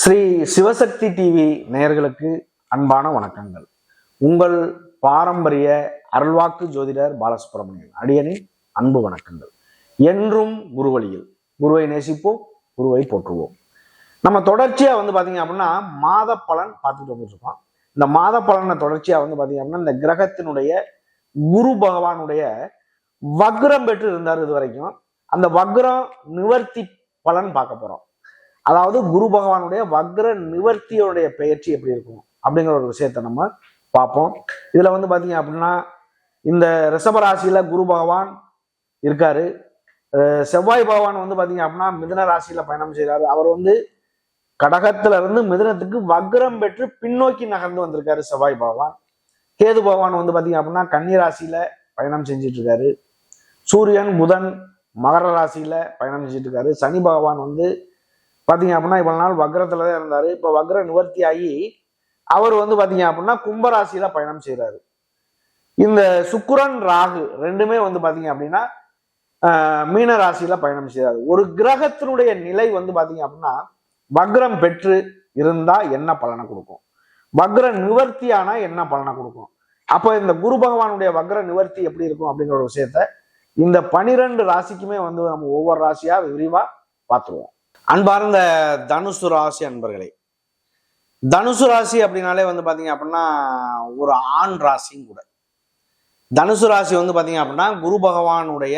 Sri Sivasakthi TV நேயர்களுக்கு அன்பான வணக்கங்கள். உங்கள் பாரம்பரிய அருள்வாக்கு ஜோதிடர் பாலசுப்ரமணியன் அடியனின் அன்பு வணக்கங்கள். என்றும் குருவழியில் குருவை நேசிப்போம், குருவை போற்றுவோம். நம்ம தொடர்ச்சியா பாத்தீங்க அப்படின்னா மாத பலன் பார்த்துட்டு வந்துட்டு இருக்கோம். இந்த மாத பலனை தொடர்ச்சியா பாத்தீங்க அப்படின்னா இந்த கிரகத்தினுடைய குரு பகவானுடைய வக்ரம் பெற்று இருந்தார். இது வரைக்கும் அந்த வக்ரம் நிவர்த்தி பலன் பார்க்க போறோம். அதாவது குரு பகவானுடைய வக்ர நிவர்த்தியோடைய பெயர்ச்சி எப்படி இருக்கும் அப்படிங்கிற ஒரு விஷயத்த நம்ம பார்ப்போம். இதுல பாத்தீங்க அப்படின்னா இந்த ரிஷபராசியில குரு பகவான் இருக்காரு. செவ்வாய் பகவான் பாத்தீங்க அப்படின்னா மிதுன ராசியில பயணம் செய்யறாரு. அவர் கடகத்துல இருந்து மிதுனத்துக்கு வக்ரம் பெற்று பின்னோக்கி நகர்ந்து வந்திருக்காரு செவ்வாய் பகவான். கேது பகவான் பாத்தீங்க அப்படின்னா கன்னி ராசியில பயணம் செஞ்சிட்டு இருக்காரு. சூரியன் புதன் மகர ராசியில பயணம் செஞ்சிட்டு இருக்காரு. சனி பகவான் பாத்தீங்க அப்படின்னா இவ்வளவு நாள் வக்ரத்துலதான் இருந்தாரு. இப்ப வக்ர நிவர்த்தி ஆகி அவர் பாத்தீங்க அப்படின்னா கும்பராசியில பயணம் செய்யறாரு. இந்த சுக்கிரன் ராகு ரெண்டுமே பாத்தீங்க அப்படின்னா மீன ராசியில பயணம் செய்யறாரு. ஒரு கிரகத்தினுடைய நிலை பாத்தீங்க அப்படின்னா வக்ரம் பெற்று இருந்தா என்ன பலனை கொடுக்கும், வக்ர நிவர்த்தி ஆனா என்ன பலனை கொடுக்கும், அப்ப இந்த குரு பகவானுடைய வக்ர நிவர்த்தி எப்படி இருக்கும் அப்படிங்கிற ஒரு விஷயத்த இந்த 12 ராசிக்குமே நம்ம ஒவ்வொரு ராசியா விரிவா பார்த்துருவோம். அன்பார்ந்த தனுசு ராசி அன்பர்களே, தனுசு ராசி அப்படின்னாலே பாத்தீங்க அப்படின்னா ஒரு ஆண் ராசியும் கூட. தனுசு ராசி பாத்தீங்க அப்படின்னா குரு பகவானுடைய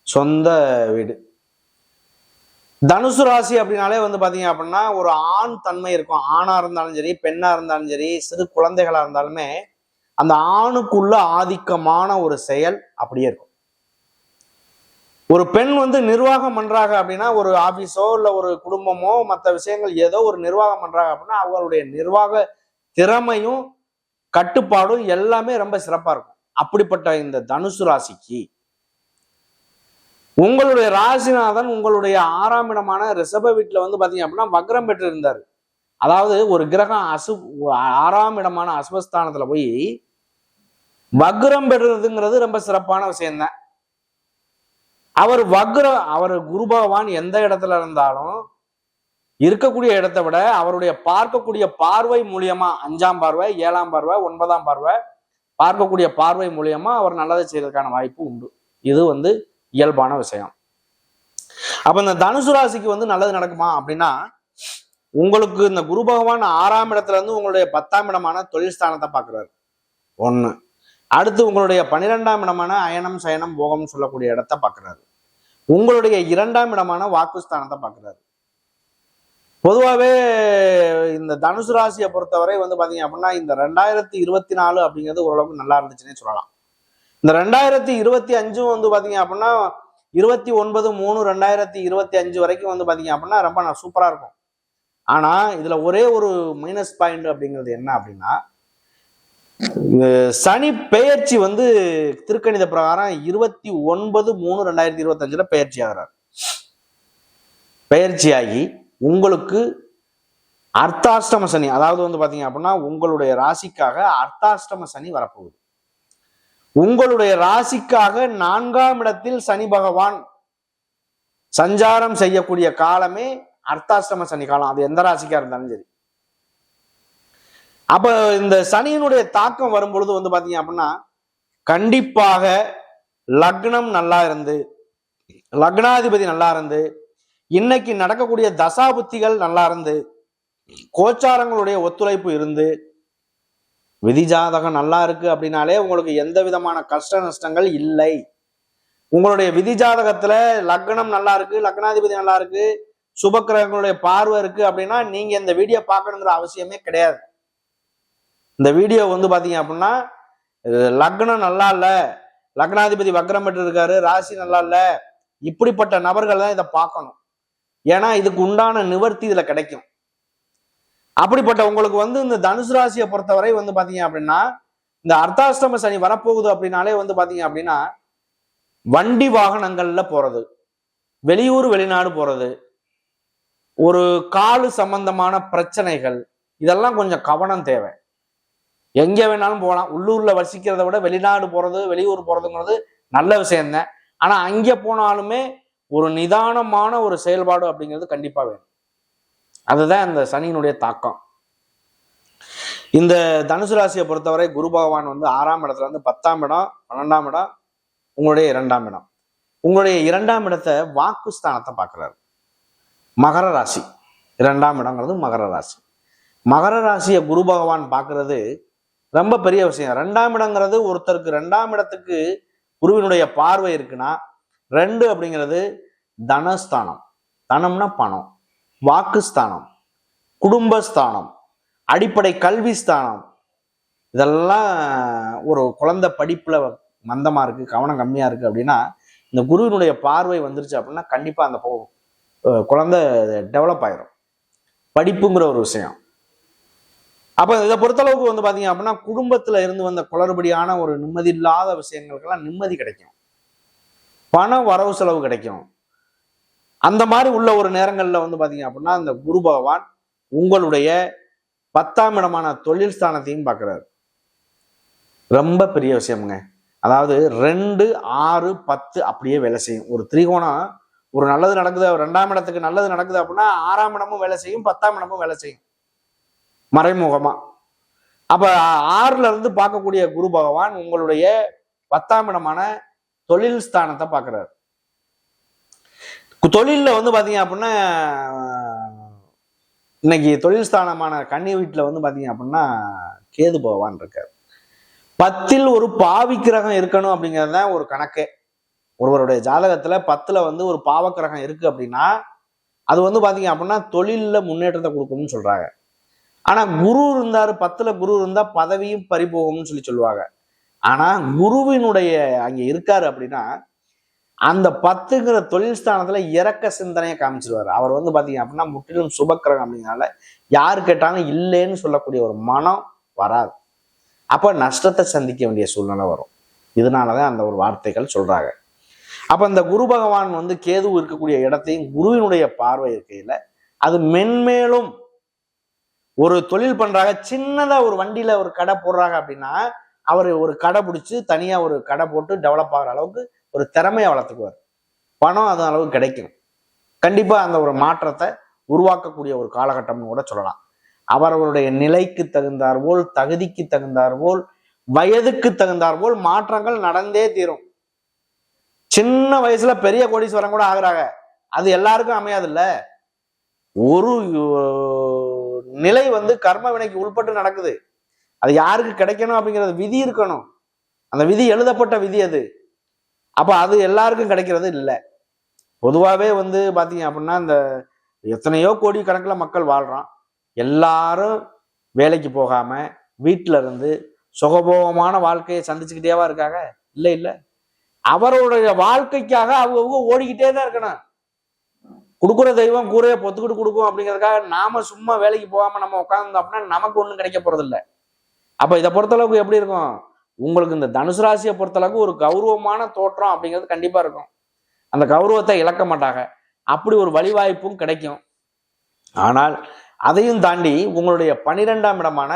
சொந்த வீடு. தனுசு ராசி அப்படின்னாலே பாத்தீங்க அப்படின்னா ஒரு ஆண் தன்மை இருக்கும். ஆணா இருந்தாலும் சரி, பெண்ணா இருந்தாலும் சரி, சிறு குழந்தைகளா இருந்தாலுமே அந்த ஆணுக்குள்ள ஆதிக்கமான ஒரு செயல் அப்படியே இருக்கும். ஒரு பெண் நிர்வாகம் பண்றாங்க அப்படின்னா ஒரு ஆபீஸோ இல்ல ஒரு குடும்பமோ மற்ற விஷயங்கள் ஏதோ ஒரு நிர்வாகம் பண்றாங்க அப்படின்னா அவங்களுடைய நிர்வாக திறமையும் கட்டுப்பாடும் எல்லாமே ரொம்ப சிறப்பா இருக்கும். அப்படிப்பட்ட இந்த தனுசு ராசிக்கு உங்களுடைய ராசிநாதன் உங்களுடைய 6ஆம் இடமான ரிஷப வீட்டுல பாத்தீங்க அப்படின்னா வக்ரம் பெற்று இருந்தாரு. அதாவது ஒரு கிரகம் 6ஆம் இடமான அசுபஸ்தானத்துல போய் வக்ரம் பெறுறதுங்கிறது ரொம்ப சிறப்பான விஷயம்தான். அவர் குரு பகவான் எந்த இடத்துல இருந்தாலும் இருக்கக்கூடிய இடத்தை விட அவருடைய பார்க்கக்கூடிய பார்வை மூலியமா 5ஆம் பார்வை, 7ஆம் பார்வை, 9ஆம் பார்வை பார்க்கக்கூடிய பார்வை மூலியமா அவர் நல்லதை செய்யறதுக்கான வாய்ப்பு உண்டு. இது இயல்பான விஷயம். அப்ப இந்த தனுசு ராசிக்கு நல்லது நடக்குமா அப்படின்னா உங்களுக்கு இந்த குரு பகவான் 6ஆம் இடத்துல இருந்து உங்களுடைய 10ஆம் இடமான தொழில் ஸ்தானத்தை பாக்குறாரு. 1. அடுத்து உங்களுடைய 12ஆம் இடமான அயனம் சயனம் போகம் சொல்லக்கூடிய இடத்தை பாக்குறாரு. உங்களுடைய 2ஆம் இடமான வாக்குஸ்தானத்தை பாக்குறாரு. பொதுவாகவே இந்த தனுசு ராசியை பொறுத்தவரை பாத்தீங்க அப்படின்னா இந்த 2024 அப்படிங்கிறது ஓரளவுக்கு நல்லா இருந்துச்சுன்னே சொல்லலாம். இந்த 2025 பாத்தீங்க அப்படின்னா 29/3/2025 வரைக்கும் பாத்தீங்க அப்படின்னா ரொம்ப சூப்பரா இருக்கும். ஆனா இதுல ஒரே ஒரு மைனஸ் பாயிண்ட் அப்படிங்கிறது என்ன அப்படின்னா சனி பெயர்ச்சி திருக்கணித பிரகாரம் 29/3/2025 பெயர்ச்சி ஆகிறார். பெயர்ச்சியாகி உங்களுக்கு அர்த்தாஷ்டம சனி, அதாவது பாத்தீங்க அப்படின்னா உங்களுடைய ராசிக்காக அர்த்தாஷ்டம சனி வரப்போகுது. உங்களுடைய ராசிக்காக 4ஆம் இடத்தில் சனி பகவான் சஞ்சாரம் செய்யக்கூடிய காலமே அர்த்தாஷ்டம சனி காலம். அது எந்த ராசிக்கா இருந்தாலும் சரி. அப்ப இந்த சனியினுடைய தாக்கம் வரும் பொழுது பாத்தீங்க அப்படின்னா கண்டிப்பாக லக்னம் நல்லா இருந்து, லக்னாதிபதி நல்லா இருந்து, இன்னைக்கு நடக்கக்கூடிய தசாபுத்திகள் நல்லா இருந்து, கோச்சாரங்களுடைய ஒத்துழைப்பு இருந்து, விதி ஜாதகம் நல்லா இருக்கு அப்படின்னாலே உங்களுக்கு எந்த விதமான கஷ்ட நஷ்டங்கள் இல்லை. உங்களுடைய விதி ஜாதகத்துல லக்னம் நல்லா இருக்கு, லக்னாதிபதி நல்லா இருக்கு, சுபக்கிரகங்களுடைய பார்வை இருக்கு அப்படின்னா நீங்க இந்த வீடியோ பார்க்கணுங்கிற அவசியமே கிடையாது. இந்த வீடியோ பாத்தீங்க அப்படின்னா லக்னம் நல்லா இல்ல, லக்னாதிபதி வக்ரம் பெற்று இருக்காரு, ராசி நல்லா இல்ல, இப்படிப்பட்ட நபர்கள் தான் இதை பார்க்கணும். ஏன்னா இதுக்கு உண்டான நிவர்த்தி இதுல கிடைக்கும். அப்படிப்பட்ட உங்களுக்கு இந்த தனுசு ராசியை பொறுத்தவரை பாத்தீங்க அப்படின்னா இந்த அர்த்தாஷ்டம சனி வரப்போகுது அப்படின்னாலே பாத்தீங்க அப்படின்னா வண்டி வாகனங்கள்ல போறது, வெளியூர் வெளிநாடு போறது, ஒரு காலு சம்பந்தமான பிரச்சனைகள், இதெல்லாம் கொஞ்சம் கவனம் தேவை. எங்க வேணாலும் போகலாம். உள்ளூர்ல வசிக்கிறத விட வெளிநாடு போறது, வெளியூர் போறதுங்கிறது நல்ல விஷயம்தான். ஆனா அங்கே போனாலுமே ஒரு நிதானமான ஒரு செயல்பாடு அப்படிங்கிறது கண்டிப்பா வேணும். அதுதான் இந்த சனியினுடைய தாக்கம். இந்த தனுசு ராசியை பொறுத்தவரை குரு பகவான் வந்து 6ஆம் இடத்துல வந்து 10ஆம் இடம், 12ஆம் இடம், உங்களுடைய 2ஆம் இடம். உங்களுடைய 2ஆம் இடத்தை வாக்குஸ்தானத்தை பார்க்கிறாரு. மகர ராசி 2ஆம் இடங்கிறது மகர ராசி. மகர ராசியை குரு பகவான் பார்க்கறது ரொம்ப பெரிய விஷயம். 2ஆம் இடங்கிறது ஒருத்தருக்கு 2ஆம் இடத்துக்கு குருவினுடைய பார்வை இருக்குன்னா, 2 அப்படிங்கிறது தனஸ்தானம், தனம்னா பணம், வாக்குஸ்தானம், குடும்பஸ்தானம், அடிப்படை கல்வி ஸ்தானம். இதெல்லாம் ஒரு குழந்தை படிப்புல மந்தமா இருக்கு, கவனம் கம்மியா இருக்கு அப்படின்னா, இந்த குருவினுடைய பார்வை வந்துருச்சு அப்படின்னா கண்டிப்பா அந்த குழந்தை டெவலப் ஆயிரும். படிப்புங்கிற ஒரு விஷயம். அப்ப இதை பொறுத்தளவுக்கு வந்து பாத்தீங்க அப்படின்னா, குடும்பத்துல இருந்து வந்த குளறுபடியான ஒரு நிம்மதி இல்லாத விஷயங்களுக்கெல்லாம் நிம்மதி கிடைக்கும், பண வரவு செலவு கிடைக்கும். அந்த மாதிரி உள்ள ஒரு நேரங்கள்ல வந்து பாத்தீங்க அப்படின்னா, இந்த குரு பகவான் உங்களுடைய 10ஆம் இடமான தொழில் ஸ்தானத்தையும் பார்க்கிறாரு. ரொம்ப பெரிய விஷயம்ங்க. அதாவது 2, 6, 10 அப்படியே வேலை செய்யும். ஒரு திரிகோணம் ஒரு நல்லது நடக்குது, 2ஆம் இடத்துக்கு நல்லது நடக்குது அப்படின்னா 6ஆம் இடமும் வேலை செய்யும், 10ஆம் இடமும் வேலை செய்யும் மறைமுகமா. அப்ப 6ல இருந்து பார்க்கக்கூடிய குரு பகவான் உங்களுடைய 10ஆம் இடமான தொழில் ஸ்தானத்தை பார்க்கிறாரு. தொழில்ல வந்து பாத்தீங்க அப்படின்னா, இன்னைக்கு தொழில் ஸ்தானமான கன்னி வீட்டுல வந்து பாத்தீங்க அப்படின்னா கேது பகவான் இருக்காரு. 10ல் ஒரு பாவி கிரகம் இருக்கணும் அப்படிங்கிறது தான் ஒரு கணக்கே. ஒருவருடைய ஜாதகத்துல 10ல வந்து ஒரு பாவ கிரகம் இருக்கு அப்படின்னா அது வந்து பாத்தீங்க அப்படின்னா தொழில்ல முன்னேற்றத்தை கொடுக்கும்னு சொல்றாங்க. ஆனா குரு இருந்தாரு, 10ல குரு இருந்தா பதவியும் பறிபோகும்னு சொல்லுவாங்க. ஆனா குருவினுடைய அங்க இருக்காரு அப்படின்னா அந்த 10ங்கிற தொழில் ஸ்தானத்துல இறக்க சிந்தனையை காமிச்சிருவாரு. அவர் வந்து பாத்தீங்க அப்படின்னா முற்றிலும் சுபக்கிரகம் அப்படிங்கிறனால யாரு கேட்டாலும் இல்லைன்னு சொல்லக்கூடிய ஒரு மனம் வராது. அப்ப நஷ்டத்தை சந்திக்க வேண்டிய சூழ்நிலை வரும். இதனாலதான் அந்த ஒரு வார்த்தைகள் சொல்றாங்க. அப்ப இந்த குரு பகவான் வந்து கேது இருக்கக்கூடிய இடத்தையும் குருவினுடைய பார்வை இருக்கையில அது மென்மேலும் ஒரு தொழில் பண்றாங்க, சின்னதா ஒரு வண்டியில ஒரு கடை போடுறாங்க அப்படின்னா அவர் ஒரு கடை பிடிச்சி தனியா ஒரு கடை போட்டு டெவலப் ஆகிற அளவுக்கு ஒரு திறமையை வளர்த்துக்குவார். பணம் அது அளவுக்கு கிடைக்கும். கண்டிப்பா அந்த ஒரு மாற்றத்தை உருவாக்கக்கூடிய ஒரு காலகட்டம்னு கூட சொல்லலாம். அவரவருடைய நிலைக்கு தகுந்தார் போல், தகுதிக்கு தகுந்தார் போல், வயதுக்கு தகுந்தார் போல் மாற்றங்கள் நடந்தே தீரும். சின்ன வயசுல பெரிய கோடீஸ்வரன் கூட ஆகுறாங்க, அது எல்லாருக்கும் அமையாது இல்ல. ஒரு நிலை வந்து கர்ம வினைக்கு உட்பட்டு நடக்குது. அது யாருக்கு கிடைக்கணும் அப்படிங்கிறது விதி இருக்கணும். அந்த விதி எழுதப்பட்ட விதி அது. அப்ப அது எல்லாருக்கும் கிடைக்கிறது இல்லை. பொதுவாகவே வந்து பாத்தீங்க அப்படின்னா இந்த எத்தனையோ கோடி கணக்கில் மக்கள் வாழ்றான். எல்லாரும் வேலைக்கு போகாம வீட்டுல இருந்து சுகபோகமான வாழ்க்கையை சந்திச்சுக்கிட்டேவா இருக்காங்க? இல்லை இல்லை. அவருடைய வாழ்க்கைக்காக அவங்க ஓடிக்கிட்டே தான் இருக்கணும். கொடுக்குற தெய்வம் கூரையை பொத்துக்கிட்டு கொடுக்கும் அப்படிங்கிறதுக்காக நாம சும்மா வேலைக்கு போகாம நம்ம உட்கார்ந்தோம் அப்படின்னா நமக்கு ஒன்றும் கிடைக்க போறது இல்லை. அப்ப இதை பொறுத்தளவுக்கு எப்படி இருக்கும்? உங்களுக்கு இந்த தனுசு ராசியை பொறுத்தளவுக்கு ஒரு கௌரவமான தோற்றம் அப்படிங்கிறது கண்டிப்பா இருக்கும். அந்த கௌரவத்தை இழக்க மாட்டாங்க. அப்படி ஒரு வழிவாய்ப்பும் கிடைக்கும். ஆனால் அதையும் தாண்டி உங்களுடைய 12ஆம் இடமான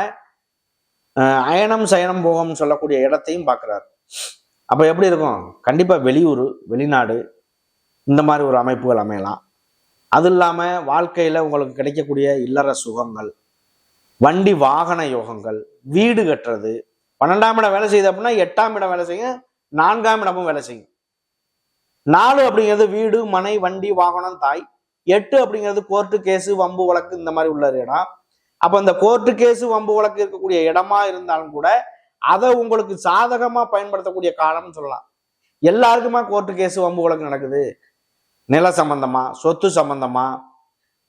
அயனம் சயனம் போகம் சொல்லக்கூடிய இடத்தையும் பார்க்கிறார். அப்ப எப்படி இருக்கும்? கண்டிப்பா வெளியூர், வெளிநாடு இந்த மாதிரி ஒரு அமைப்புகள் அமையலாம். அது இல்லாம வாழ்க்கையில உங்களுக்கு கிடைக்கக்கூடிய இல்லற சுகங்கள், வண்டி வாகன யோகங்கள், வீடு கட்டுறது. 12ஆம் இடம் வேலை செய்யுது அப்படின்னா 8ஆம் இடம் வேலை செய்யும், 4ஆம் இடமும் வேலை செய்யும். 4 அப்படிங்கிறது வீடு, மனை, வண்டி, வாகனம், தாய். 8 அப்படிங்கிறது கோர்ட்டு கேஸு, வம்பு வழக்கு இந்த மாதிரி உள்ள இடம். அப்ப இந்த கோர்ட்டு கேஸு, வம்பு வழக்கு இருக்கக்கூடிய இடமா இருந்தாலும் கூட அதை உங்களுக்கு சாதகமா பயன்படுத்தக்கூடிய காலம்னு சொல்லலாம். எல்லாருக்குமா கோர்ட்டு கேஸு, வம்பு வழக்கு நடக்குது? நில சம்பந்தமா, சொத்து சம்பந்தமா,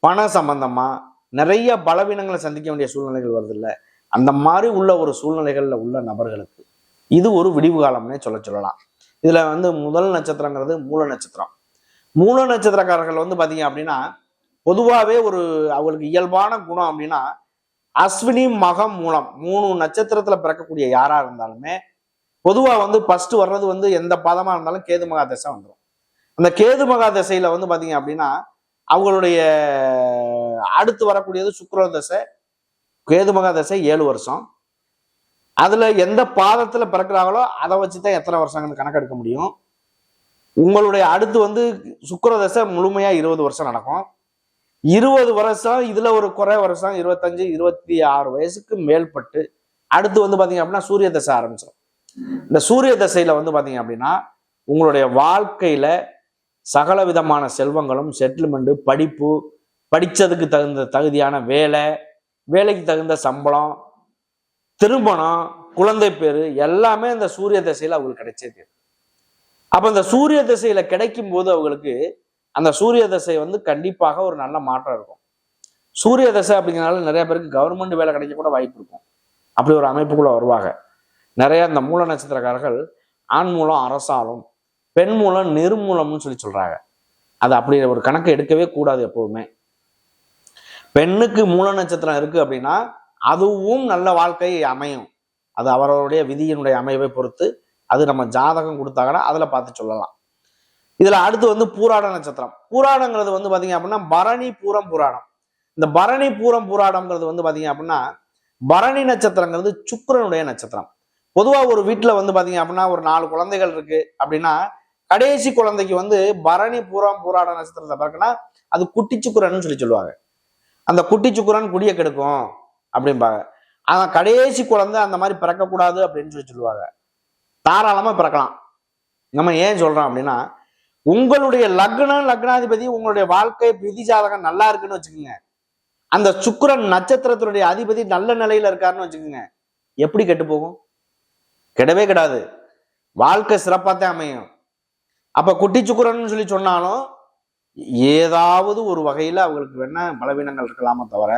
பண சம்பந்தமா நிறைய பலவீனங்களை சந்திக்க வேண்டிய சூழ்நிலைகள் வருது இல்லை? அந்த மாதிரி உள்ள ஒரு சூழ்நிலைகள்ல உள்ள நபர்களுக்கு இது ஒரு விடிவு காலம்னே சொல்லலாம். இதுல வந்து முதல் நட்சத்திரங்கிறது மூல நட்சத்திரம். மூல நட்சத்திரக்காரர்கள் வந்து பாத்தீங்க அப்படின்னா பொதுவாகவே ஒரு அவங்களுக்கு இயல்பான குணம் அப்படின்னா அஸ்வினி மகம் மூலம் 3 நட்சத்திரத்துல பிறக்கக்கூடிய யாரா இருந்தாலுமே பொதுவா வந்து ஃபர்ஸ்ட் வர்றது வந்து எந்த பாதமா இருந்தாலும் கேது மகா தசை வந்துடும். அந்த கேது மகா தசையில வந்து பாத்தீங்க அப்படின்னா அவங்களுடைய அடுத்து வரக்கூடியது சுக்கிர தசை. கேது மகா தசை 7 வருஷம். அதுல எந்த பாதத்துல பிறக்கிறாங்களோ அதை வச்சுதான் எத்தனை வருஷங்கள் கணக்கெடுக்க முடியும். உங்களுடைய அடுத்து வந்து சுக்கிர தசை முழுமையா 20 வருஷம் நடக்கும். 20 வருஷம் இதுல ஒரு குறை வருஷம் 25 26 வயசுக்கு மேல்பட்டு அடுத்து வந்து பாத்தீங்க அப்படின்னா சூரிய தசை ஆரம்பிச்சிடும். இந்த சூரிய தசையில வந்து பாத்தீங்க அப்படின்னா உங்களுடைய வாழ்க்கையில சகல விதமான செல்வங்களும், செட்டில்மெண்ட், படிப்பு, படிச்சதுக்கு தகுந்த தகுதியான வேலை, வேலைக்கு தகுந்த சம்பளம், திருமணம், குழந்தை பேரு எல்லாமே இந்த சூரிய தசையில அவங்களுக்கு கிடைச்சே தீரும். அப்ப இந்த சூரிய தசையில கிடைக்கும் போது அவங்களுக்கு அந்த சூரிய தசை வந்து கண்டிப்பாக ஒரு நல்ல மாற்றம் இருக்கும். சூரிய தசை அப்படிங்கிறனால நிறைய பேருக்கு கவர்மெண்ட் வேலை கிடைக்க கூட வாய்ப்பு இருக்கும். அப்படி ஒரு அமைப்புக்குள்ள வருவாங்க. நிறைய இந்த மூல நட்சத்திரக்காரர்கள் ஆண் மூலம் அரசாலும், பெண் மூலம் நிர்மூலம்னு சொல்றாங்க. அது அப்படி ஒரு கணக்கு எடுக்கவே கூடாது எப்பவுமே. பெண்ணுக்கு மூல நட்சத்திரம் இருக்கு அப்படின்னா அதுவும் நல்ல வாழ்க்கை அமையும். அது அவர்களுடைய விதியினுடைய அமைவை பொறுத்து அது நம்ம ஜாதகம் கொடுத்தாங்கன்னா அதுல பார்த்து சொல்லலாம். இதுல அடுத்து வந்து பூராட நட்சத்திரம். பூராடங்கிறது வந்து பாத்தீங்க அப்படின்னா பரணி பூரம் பூராடம். இந்த பரணி பூரம் பூராடம்ங்கிறது வந்து பாத்தீங்க அப்படின்னா பரணி நட்சத்திரங்கிறது சுக்கிரனுடைய நட்சத்திரம். பொதுவா ஒரு வீட்டுல வந்து பாத்தீங்க அப்படின்னா ஒரு 4 குழந்தைகள் இருக்கு அப்படின்னா கடைசி குழந்தைக்கு வந்து பரணி பூரம் பூராட நட்சத்திரத்தை பார்க்கனா அது குட்டி சுக்கிரன்னு சொல்லுவாங்க. அந்த குட்டி சுக்கிரன் குடிய கெடுக்கும் அப்படிம்பாங்க. ஆனா கடைசி குழந்தை அந்த மாதிரி பிறக்கக்கூடாது அப்படின்னு சொல்லுவாங்க. தாராளமா பிறக்கலாம். நம்ம ஏன் சொல்றோம் அப்படின்னா உங்களுடைய லக்னாதிபதி உங்களுடைய வாழ்க்கை விதி ஜாதகம் நல்லா இருக்குன்னு வச்சுக்கோங்க. அந்த சுக்கிரன் நட்சத்திரத்தினுடைய அதிபதி நல்ல நிலையில இருக்காருன்னு வச்சுக்கோங்க. எப்படி கெட்டு போகும்? கெடவே கிடாது. வாழ்க்கை சிறப்பாத்தான் அமையும். அப்ப குட்டி சுக்கிரன்னு சொன்னாலும் ஏதாவது ஒரு வகையில அவங்களுக்கு வேணா பலவீனங்கள் இருக்கலாமோ தவிர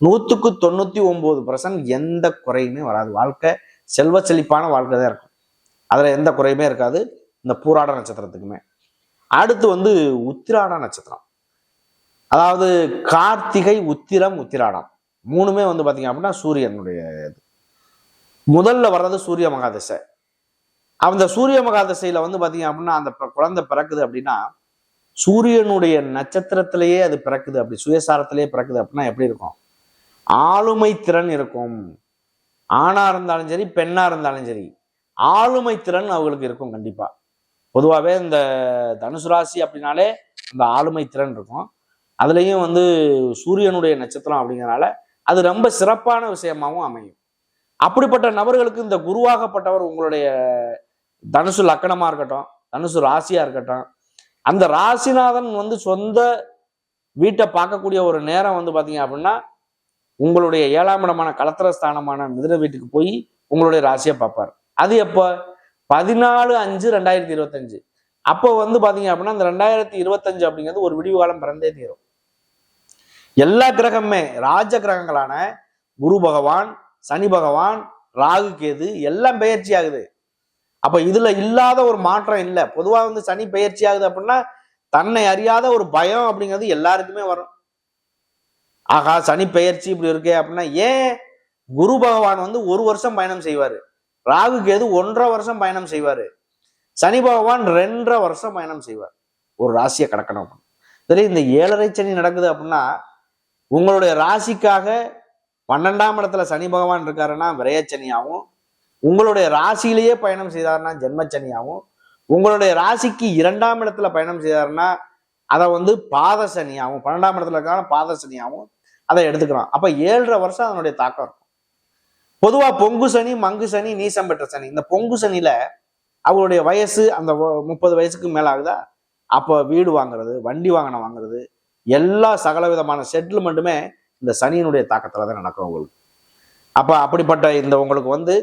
100க்கு 99% எந்த குறையுமே வராது. வாழ்க்கை செல்வ செழிப்பான வாழ்க்கை தான் இருக்கும். அதுல எந்த குறையுமே இருக்காது இந்த பூராட நட்சத்திரத்துக்குமே. அடுத்து வந்து உத்திராட நட்சத்திரம். அதாவது கார்த்திகை, உத்திரம், உத்திராடம் மூணுமே வந்து பாத்தீங்க அப்படின்னா சூரியனுடைய முதல்ல வர்றது சூரிய மகாதசை. அந்த சூரிய மகாதசையில வந்து பாத்தீங்க அப்படின்னா அந்த குழந்தை பிறக்குது அப்படின்னா சூரியனுடைய நட்சத்திரத்திலேயே அது பிறக்குது, அப்படி சுயசாரத்திலேயே பிறக்குது அப்படின்னா எப்படி இருக்கும்? ஆளுமை திறன் இருக்கும். ஆணா இருந்தாலும் சரி, பெண்ணா இருந்தாலும் சரி, ஆளுமை திறன் அவங்களுக்கு இருக்கும் கண்டிப்பா. பொதுவாகவே இந்த தனுசு ராசி அப்படின்னாலே அந்த ஆளுமை திறன் இருக்கும். அதுலேயும் வந்து சூரியனுடைய நட்சத்திரம் அப்படிங்கிறனால அது ரொம்ப சிறப்பான விஷயமாகவும் அமையும். அப்படிப்பட்ட நபர்களுக்கு இந்த குருவாகப்பட்டவர் உங்களுடைய தனுசு லக்கணமா இருக்கட்டும், தனுசு ராசியா இருக்கட்டும், அந்த ராசிநாதன் வந்து சொந்த வீட்டை பார்க்கக்கூடிய ஒரு நேரம் வந்து பாத்தீங்க அப்படின்னா உங்களுடைய 7ஆம் இடமான கலத்திரஸ்தானமான மிதுன வீட்டுக்கு போய் உங்களுடைய ராசியை பார்ப்பார். அது எப்போ? 14/5/2025. அப்போ வந்து பாத்தீங்க அப்படின்னா இந்த 2025 அப்படிங்கிறது ஒரு விடிவு காலம் பிறந்தே தீரும். எல்லா கிரகமே ராஜ கிரகங்களான குரு பகவான், சனி பகவான், ராகு, கேது எல்லாம் பெயர்ச்சி ஆகுது. அப்ப இதுல இல்லாத ஒரு மாற்றம் இல்லை. பொதுவா வந்து சனி பெயர்ச்சி ஆகுது அப்படின்னா தன்னை அறியாத ஒரு பயம் அப்படிங்கிறது எல்லாருக்குமே வரும். ஆகா சனி பெயர்ச்சி இப்படி இருக்கே அப்படின்னா ஏன் குரு பகவான் வந்து 1 வருஷம் பயணம் செய்வாரு, ராகு கேது 1.5 வருஷம் பயணம் செய்வாரு, சனி பகவான் 2.5 வருஷம் பயணம் செய்வார் ஒரு ராசியை கடக்கணும். சரி, இந்த 7.5 சனி நடக்குது அப்படின்னா உங்களுடைய ராசிக்காக 12ஆம் இடத்துல சனி பகவான் இருக்காருன்னா விரயச்சனியாகவும், உங்களுடைய ராசியிலேயே பயணம் செய்தாருன்னா ஜென்மச்சனியாகவும், உங்களுடைய ராசிக்கு 2ஆம் இடத்துல பயணம் செய்தாருன்னா அதை வந்து பாத சனியாகவும், 12ஆம் இடத்துல இருக்கான பாத சனியாகவும் அதை எடுத்துக்கிறோம். அப்ப 7.5 வருஷம் அதனுடைய தாக்கம் இருக்கும். பொதுவா பொங்கு சனி, மங்கு சனி, நீசம் பெற்ற சனி. இந்த பொங்கு சனியில அவங்களுடைய வயசு அந்த 30 வயசுக்கு மேல ஆகுதா, அப்போ வீடு வாங்குறது, வண்டி வாகனம் வாங்குறது, எல்லா சகல விதமான செட்டில்மெண்ட்டுமே இந்த சனியினுடைய தாக்கத்துல தான் நடக்கும் உங்களுக்கு. அப்ப அப்படிப்பட்ட இந்த உங்களுக்கு வந்து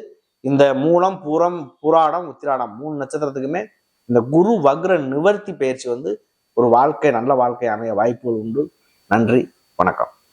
இந்த மூலம், பூரம், பூராடம், உத்திராடம் 3 நட்சத்திரத்துக்குமே இந்த குரு வக்ர நிவர்த்தி பயிற்சி வந்து ஒரு வாழ்க்கை நல்ல வாழ்க்கை அமைய வாய்ப்புகள் உண்டு. நன்றி, வணக்கம்.